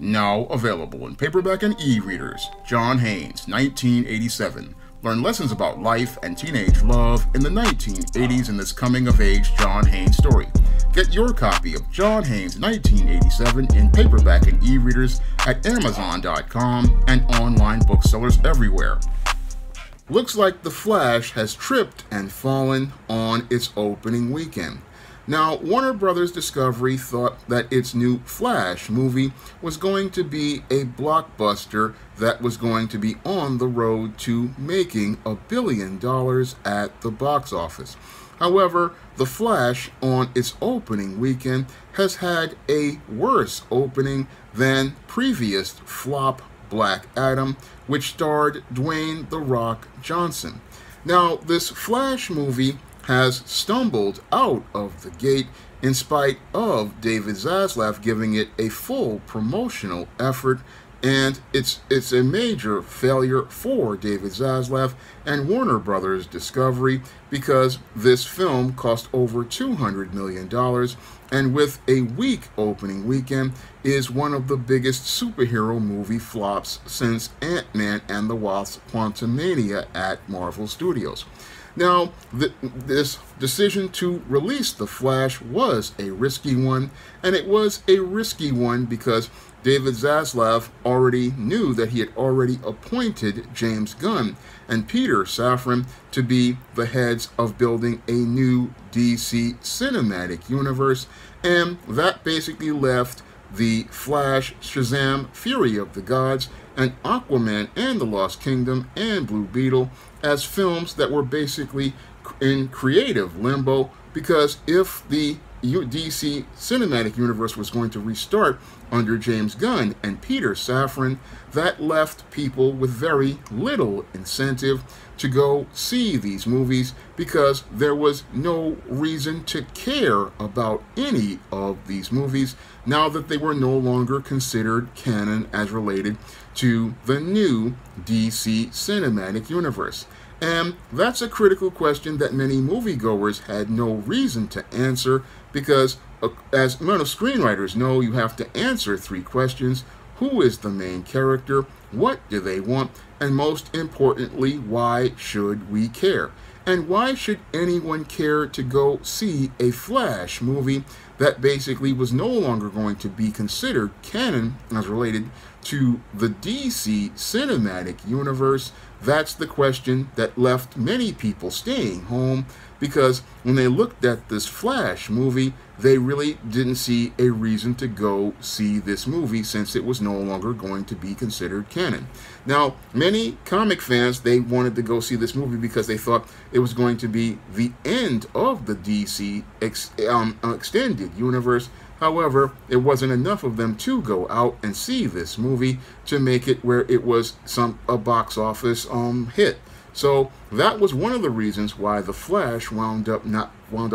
Now available in paperback and e-readers, John Haynes, 1987. Learn lessons about life and teenage love in the 1980s in this coming-of-age John Haynes story. Get your copy of John Haynes, 1987 in paperback and e-readers at Amazon.com and online booksellers everywhere. Looks like The Flash has tripped and fallen on its opening weekend. Now, Warner Brothers Discovery thought that its new Flash movie was going to be a blockbuster that was going to be on the road to making $1 billion at the box office. However, The Flash on its opening weekend has had a worse opening than previous flop Black Adam, which starred Dwayne "The Rock" Johnson. Now, this Flash movie has stumbled out of the gate in spite of David Zaslav giving it a full promotional effort, and it's a major failure for David Zaslav and Warner Brothers Discovery because this film cost over $200 million, and with a weak opening weekend is one of the biggest superhero movie flops since Ant-Man and the Wasp: Quantumania at Marvel Studios. Now, this decision to release The Flash was a risky one, and it was a risky one because David Zaslav already knew that he had already appointed James Gunn and Peter Safran to be the heads of building a new DC cinematic universe, and that basically left The Flash, Shazam, Fury of the Gods, and Aquaman and the Lost Kingdom and Blue Beetle as films that were basically in creative limbo, because if the DC cinematic universe was going to restart under James Gunn and Peter Safran, that left people with very little incentive to go see these movies because there was no reason to care about any of these movies now that they were no longer considered canon as related to the new DC cinematic universe. And that's a critical question that many moviegoers had no reason to answer because, as most screenwriters know, you have to answer 3 questions. Who is the main character? What do they want? And most importantly, why should we care? And why should anyone care to go see a Flash movie that basically was no longer going to be considered canon as related to the DC cinematic universe? That's the question that left many people staying home, because when they looked at this Flash movie, they really didn't see a reason to go see this movie since it was no longer going to be considered canon. Now, many comic fans, they wanted to go see this movie because they thought it was going to be the end of the DC extended universe. However, it wasn't enough of them to go out and see this movie to make it where it was a box office hit. So that was one of the reasons why The Flash wound up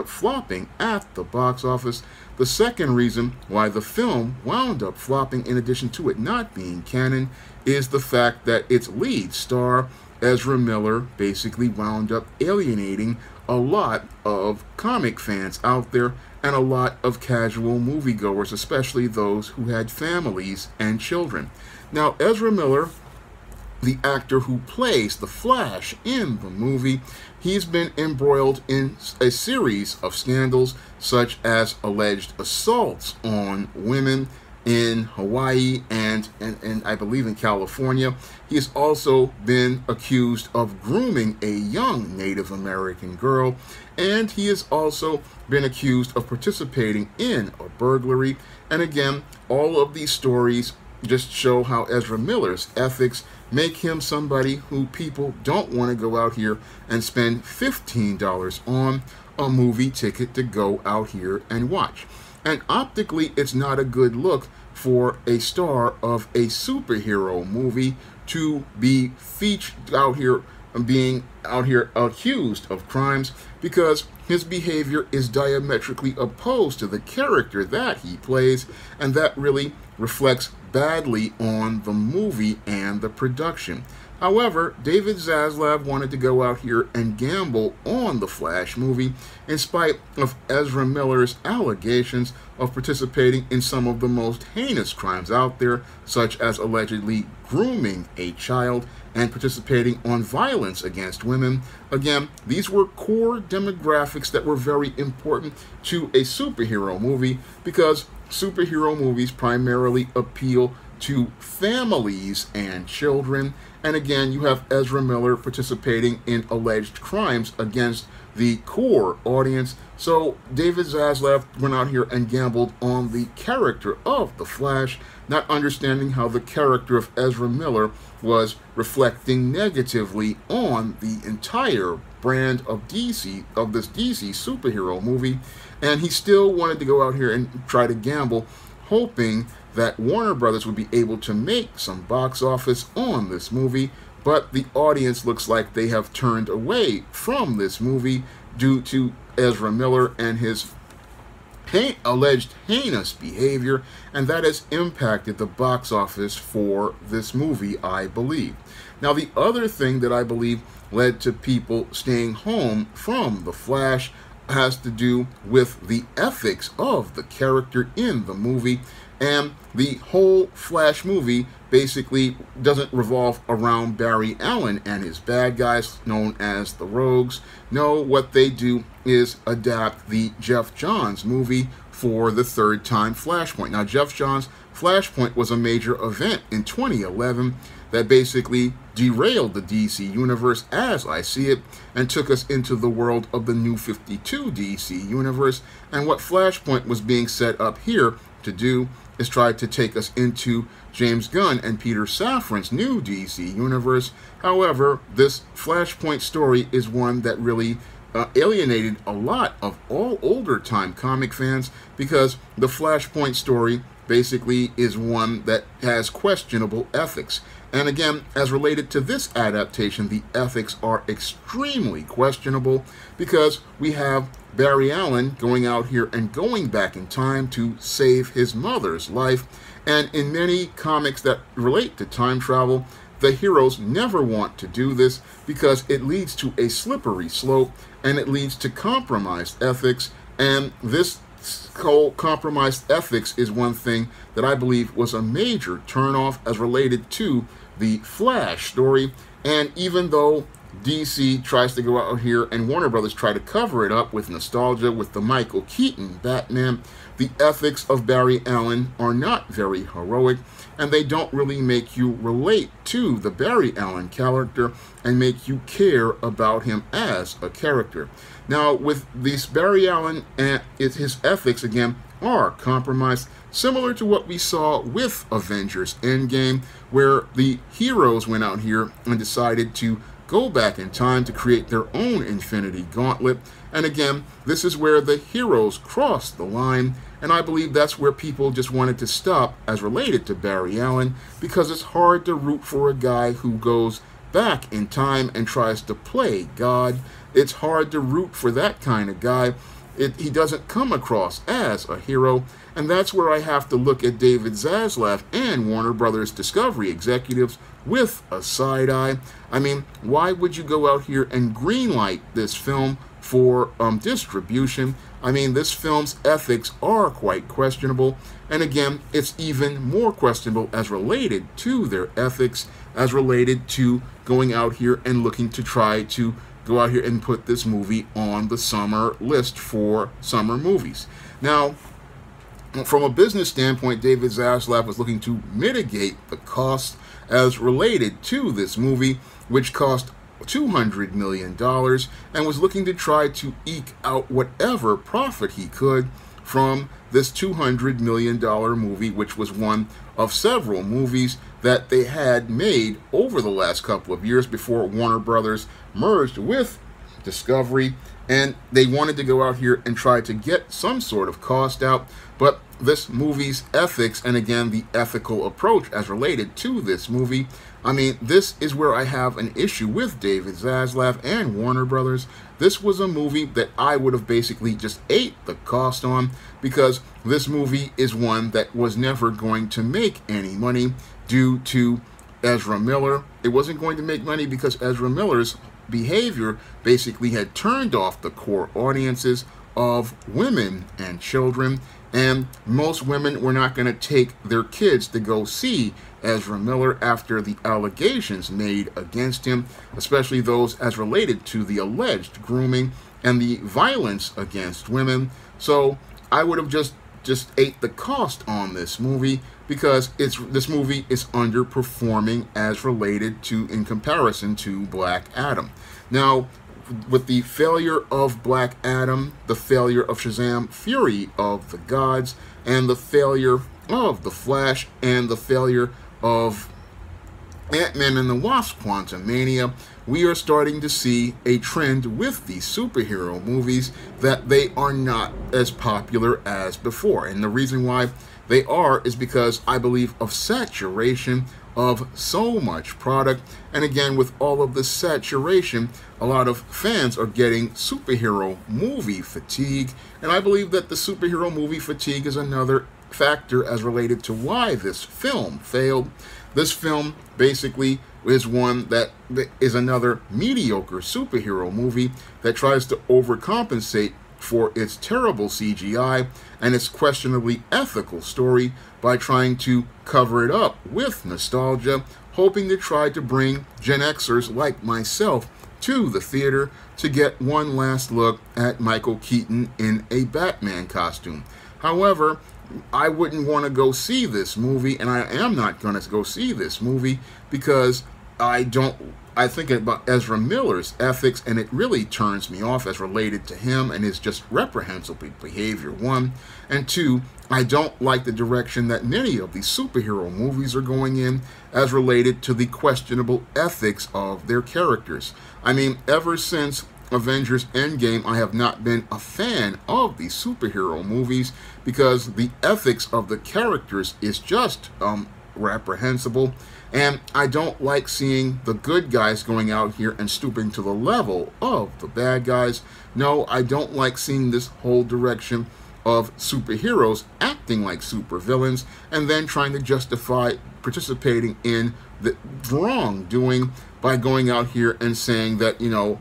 flopping at the box office. The second reason why the film wound up flopping, in addition to it not being canon, is the fact that its lead star, Ezra Miller, basically wound up alienating a lot of comic fans out there and a lot of casual moviegoers, especially those who had families and children. Now, Ezra Miller, the actor who plays the Flash in the movie, he's been embroiled in a series of scandals, such as alleged assaults on women in Hawaii and I believe in California. He has also been accused of grooming a young Native American girl, and he has also been accused of participating in a burglary. And again, all of these stories just show how Ezra Miller's ethics make him somebody who people don't want to go out here and spend $15 on a movie ticket to go out here and watch. And optically, it's not a good look for a star of a superhero movie to be featured out here, being out here accused of crimes, because his behavior is diametrically opposed to the character that he plays, and that really reflects badly on the movie and the production. However, David Zaslav wanted to go out here and gamble on the Flash movie in spite of Ezra Miller's allegations of participating in some of the most heinous crimes out there, such as allegedly grooming a child and participating on violence against women. Again, these were core demographics that were very important to a superhero movie because superhero movies primarily appeal to families and children. And again, you have Ezra Miller participating in alleged crimes against the core audience. So David Zaslav went out here and gambled on the character of the Flash, not understanding how the character of Ezra Miller was reflecting negatively on the entire brand of DC, of this DC superhero movie. And he still wanted to go out here and try to gamble, hoping that Warner Brothers would be able to make some box office on this movie, but the audience looks like they have turned away from this movie due to Ezra Miller and his alleged heinous behavior, and that has impacted the box office for this movie, I believe. Now, the other thing that I believe led to people staying home from The Flash has to do with the ethics of the character in the movie. And the whole Flash movie basically doesn't revolve around Barry Allen and his bad guys known as the Rogues. No, what they do is adapt the Geoff Johns movie for the third time, Flashpoint. Now, Geoff Johns' Flashpoint was a major event in 2011 that basically derailed the DC universe as I see it and took us into the world of the New 52 DC universe. And what Flashpoint was being set up here to do is try to take us into James Gunn and Peter Safran's new DC universe. However, this Flashpoint story is one that really alienated a lot of all older time comic fans because the Flashpoint story basically is one that has questionable ethics. And again, as related to this adaptation, the ethics are extremely questionable because we have Barry Allen going out here and going back in time to save his mother's life. And in many comics that relate to time travel, the heroes never want to do this because it leads to a slippery slope and it leads to compromised ethics. And this whole compromised ethics is one thing that I believe was a major turnoff as related to the Flash story. And even though DC tries to go out here and Warner Brothers try to cover it up with nostalgia with the Michael Keaton Batman, the ethics of Barry Allen are not very heroic, and they don't really make you relate to the Barry Allen character and make you care about him as a character. Now, with this Barry Allen and his ethics, again, are compromised, similar to what we saw with Avengers Endgame, where the heroes went out here and decided to go back in time to create their own Infinity Gauntlet. And again, this is where the heroes crossed the line, and I believe that's where people just wanted to stop as related to Barry Allen, because it's hard to root for a guy who goes back in time and tries to play God. It's hard to root for that kind of guy. He doesn't come across as a hero, and that's where I have to look at David Zaslav and Warner Brothers Discovery executives with a side eye. I mean, why would you go out here and greenlight this film for distribution? I mean, this film's ethics are quite questionable, and again, it's even more questionable as related to their ethics, as related to going out here and looking to try to go out here and put this movie on the summer list for summer movies. Now, from a business standpoint, David Zaslav was looking to mitigate the cost as related to this movie, which cost $200 million, and was looking to try to eke out whatever profit he could from this $200 million movie, which was one of several movies that they had made over the last couple of years before Warner Brothers merged with Discovery, and they wanted to go out here and try to get some sort of cost out. But this movie's ethics, and again the ethical approach as related to this movie, I mean, this is where I have an issue with David Zaslav and Warner Brothers. This was a movie that I would have basically just ate the cost on, because this movie is one that was never going to make any money due to Ezra Miller. It wasn't going to make money because Ezra Miller's behavior basically had turned off the core audiences of women and children, and most women were not going to take their kids to go see Ezra Miller after the allegations made against him, especially those as related to the alleged grooming and the violence against women. So I would have just ate the cost on this movie, because this movie is underperforming as related to, in comparison to, Black Adam. Now, with the failure of Black Adam, the failure of Shazam! Fury of the Gods, and the failure of The Flash, and the failure of Ant-Man and the Wasp: Quantumania, we are starting to see a trend with these superhero movies that they are not as popular as before. And the reason why they are is because I believe of saturation of so much product. And again, with all of this saturation, a lot of fans are getting superhero movie fatigue. And I believe that the superhero movie fatigue is another factor as related to why this film failed. This film basically is one that is another mediocre superhero movie that tries to overcompensate for its terrible CGI and its questionably ethical story by trying to cover it up with nostalgia, hoping to try to bring Gen Xers like myself to the theater to get one last look at Michael Keaton in a Batman costume. However, I wouldn't want to go see this movie, and I am not going to go see this movie because I think about Ezra Miller's ethics, and it really turns me off as related to him and his just reprehensible behavior, one. And two, I don't like the direction that many of these superhero movies are going in as related to the questionable ethics of their characters. I mean, ever since Avengers Endgame, I have not been a fan of these superhero movies because the ethics of the characters is just reprehensible, and I don't like seeing the good guys going out here and stooping to the level of the bad guys. No, I don't like seeing this whole direction of superheroes acting like supervillains and then trying to justify participating in the wrongdoing by going out here and saying that, you know,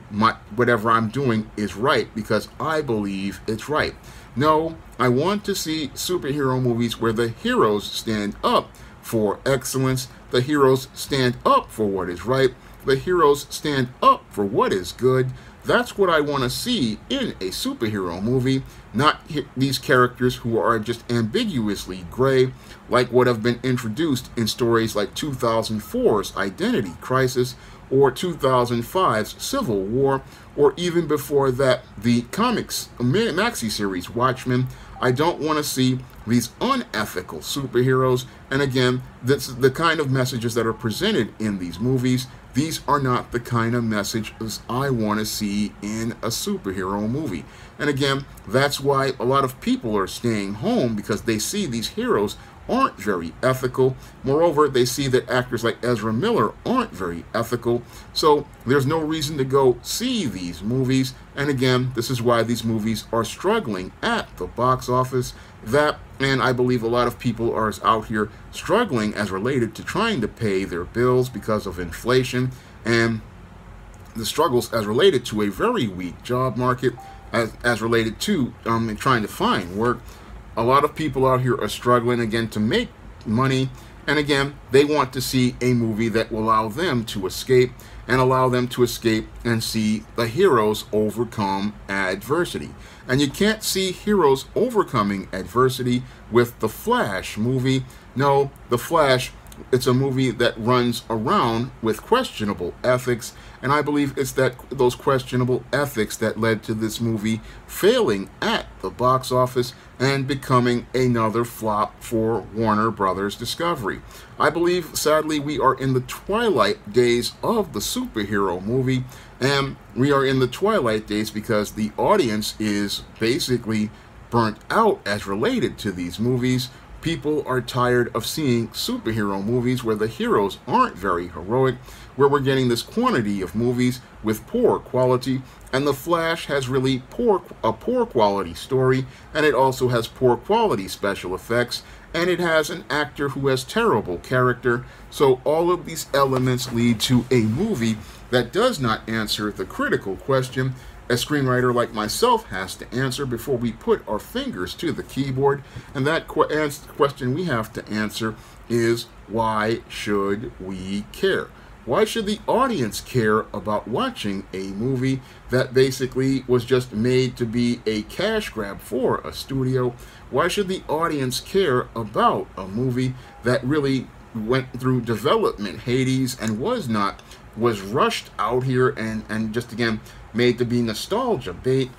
whatever I'm doing is right because I believe it's right. No, I want to see superhero movies where the heroes stand up for excellence, the heroes stand up for what is right, the heroes stand up for what is good. That's what I want to see in a superhero movie, not these characters who are just ambiguously gray, like what have been introduced in stories like 2004's Identity Crisis, or 2005's Civil War, or even before that, the comics maxi series Watchmen. I don't want to see these unethical superheroes. And again, that's the kind of messages that are presented in these movies. These are not the kind of messages I want to see in a superhero movie. And again, that's why a lot of people are staying home, because they see these heroes aren't very ethical. Moreover, they see that actors like Ezra Miller aren't very ethical. So there's no reason to go see these movies. And again, this is why these movies are struggling at the box office. That, and I believe a lot of people are out here struggling as related to trying to pay their bills because of inflation and the struggles as related to a very weak job market, as related to trying to find work. A lot of people out here are struggling again to make money, and again, they want to see a movie that will allow them to escape and see the heroes overcome adversity. And you can't see heroes overcoming adversity with the Flash movie. No, the Flash, it's a movie that runs around with questionable ethics, and I believe it's those questionable ethics that led to this movie failing at the box office and becoming another flop for Warner Brothers Discovery. I believe, sadly, we are in the twilight days of the superhero movie, and we are in the twilight days because the audience is basically burnt out as related to these movies. People are tired of seeing superhero movies where the heroes aren't very heroic, where we're getting this quantity of movies with poor quality, and The Flash has really a poor quality story, and it also has poor quality special effects, and it has an actor who has terrible character. So all of these elements lead to a movie that does not answer the critical question a screenwriter like myself has to answer before we put our fingers to the keyboard. And that question we have to answer is, why should we care? Why should the audience care about watching a movie that basically was just made to be a cash grab for a studio? Why should the audience care about a movie that really went through development Hades and was rushed out here and just again made to be nostalgia bait?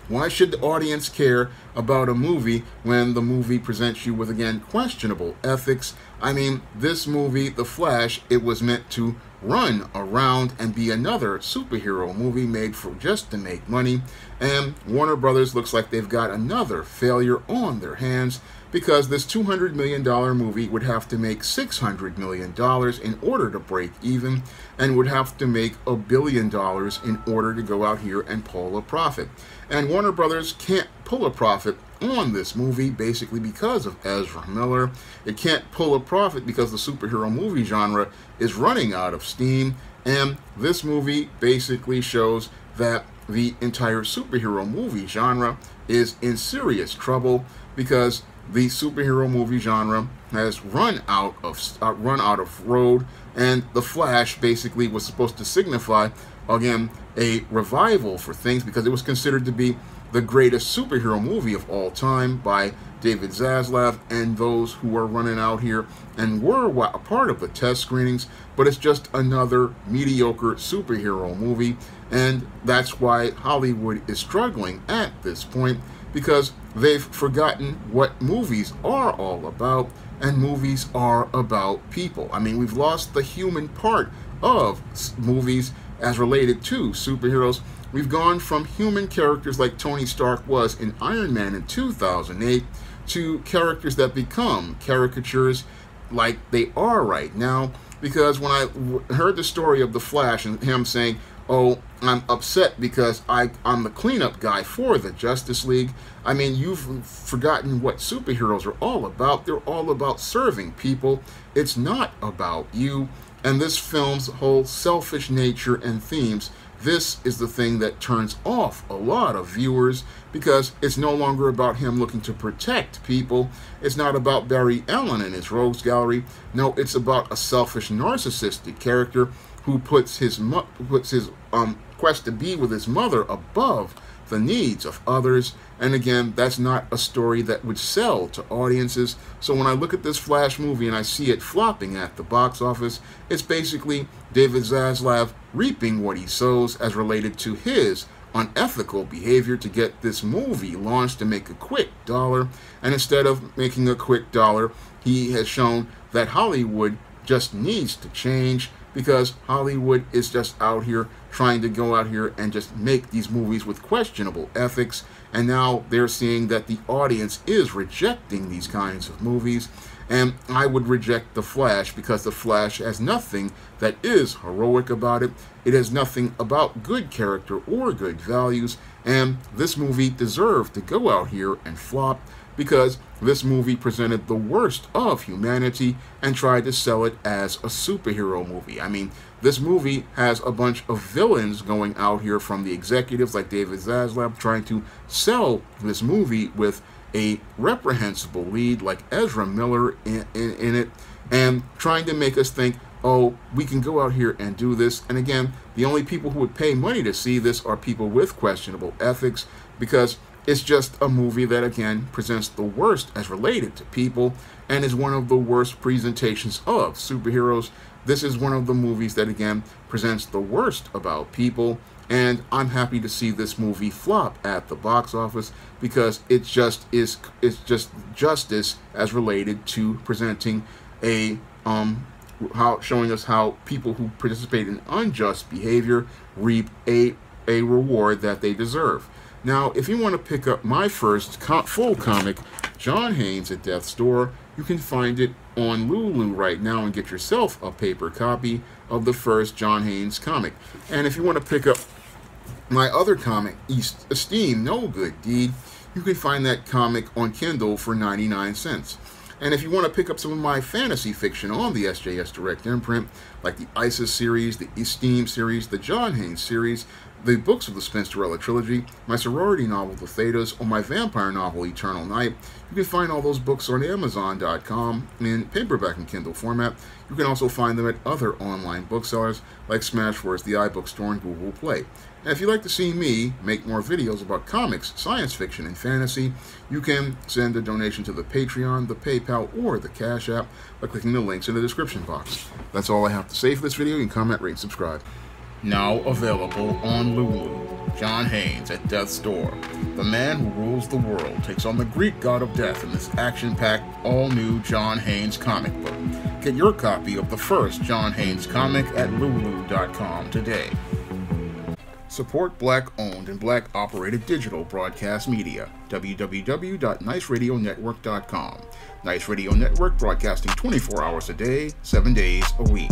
Why should the audience care about a movie when the movie presents you with, again, questionable ethics? I mean, this movie, The Flash, it was meant to run around and be another superhero movie made for just to make money. And Warner Brothers looks like they've got another failure on their hands, because this $200 million movie would have to make $600 million in order to break even, and would have to make $1 billion in order to go out here and pull a profit. And Warner Brothers can't pull a profit on this movie basically because of Ezra Miller. It can't pull a profit because the superhero movie genre is running out of steam, and this movie basically shows that the entire superhero movie genre is in serious trouble, because the superhero movie genre has run out of road, and The Flash basically was supposed to signify, again, a revival for things, because it was considered to be the greatest superhero movie of all time by David Zaslav and those who are running out here and were a part of the test screenings. But it's just another mediocre superhero movie, and that's why Hollywood is struggling at this point, because they've forgotten what movies are all about, and movies are about people. I mean, we've lost the human part of movies as related to superheroes. We've gone from human characters like Tony Stark was in Iron Man in 2008 to characters that become caricatures like they are right now. Because when I heard the story of The Flash and him saying, oh, I'm upset because I'm the cleanup guy for the Justice League. I mean, you've forgotten what superheroes are all about. They're all about serving people. It's not about you. And this film's whole selfish nature and themes, this is the thing that turns off a lot of viewers, because it's no longer about him looking to protect people. It's not about Barry Allen and his rogues gallery. No, it's about a selfish, narcissistic character who puts his quest to be with his mother above the needs of others. And again, that's not a story that would sell to audiences. So when I look at this Flash movie and I see it flopping at the box office, it's basically David Zaslav reaping what he sows as related to his unethical behavior to get this movie launched to make a quick dollar. And instead of making a quick dollar, he has shown that Hollywood just needs to change, because Hollywood is just out here trying to go out here and just make these movies with questionable ethics. And now they're seeing that the audience is rejecting these kinds of movies. And I would reject The Flash, because The Flash has nothing that is heroic about it. It has nothing about good character or good values. And this movie deserved to go out here and flop, because this movie presented the worst of humanity and tried to sell it as a superhero movie. I mean, this movie has a bunch of villains going out here from the executives like David Zaslav, trying to sell this movie with a reprehensible lead like Ezra Miller in it, and trying to make us think, oh, we can go out here and do this. And again, the only people who would pay money to see this are people with questionable ethics, because it's just a movie that, again, presents the worst as related to people and is one of the worst presentations of superheroes. This is one of the movies that, again, presents the worst about people, and I'm happy to see this movie flop at the box office, because it's just justice as related to presenting a showing us how people who participate in unjust behavior reap a reward that they deserve. Now, if you want to pick up my first full comic, John Haynes at Death's Door, you can find it on Lulu right now and get yourself a paper copy of the first John Haynes comic. And if you want to pick up my other comic, Esteem No Good Deed, you can find that comic on Kindle for 99 cents. And if you want to pick up some of my fantasy fiction on the SJS Direct imprint, like the ISIS series, the Esteem series, the John Haynes series, the books of the Spinsterella trilogy, my sorority novel, The Thetas, or my vampire novel, Eternal Night, you can find all those books on Amazon.com in paperback and Kindle format. You can also find them at other online booksellers like Smashwords, the iBookstore, and Google Play. And if you'd like to see me make more videos about comics, science fiction, and fantasy, you can send a donation to the Patreon, the PayPal, or the Cash App by clicking the links in the description box. That's all I have to say for this video. You can comment, rate, and subscribe. Now available on Lulu, John Haynes at Death's Door. The man who rules the world takes on the Greek god of death in this action-packed, all-new John Haynes comic book. Get your copy of the first John Haynes comic at lulu.com today. Support Black-owned and Black-operated digital broadcast media. www.niceradionetwork.com. Nice Radio Network, broadcasting 24 hours a day, 7 days a week.